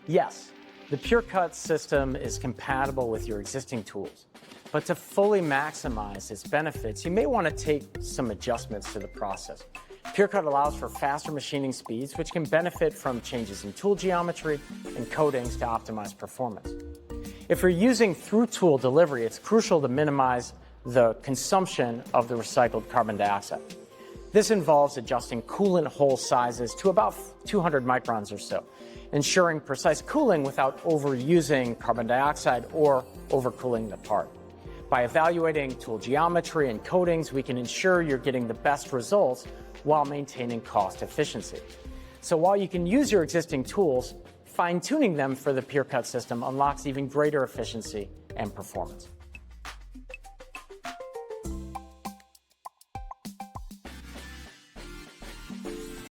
Yes, the PureCut system is compatible with your existing tools, but to fully maximize its benefits, you may want to take some adjustments to the process. PureCut allows for faster machining speeds, which can benefit from changes in tool geometry and coatings to optimize performance. If you're using through-tool delivery, it's crucial to minimize the consumption of the recycled carbon dioxide. This involves adjusting coolant hole sizes to about 200 microns or so, ensuring precise cooling without overusing carbon dioxide or overcooling the part. By evaluating tool geometry and coatings, we can ensure you're getting the best results while maintaining cost efficiency. So while you can use your existing tools, fine-tuning them for the PureCut system unlocks even greater efficiency and performance.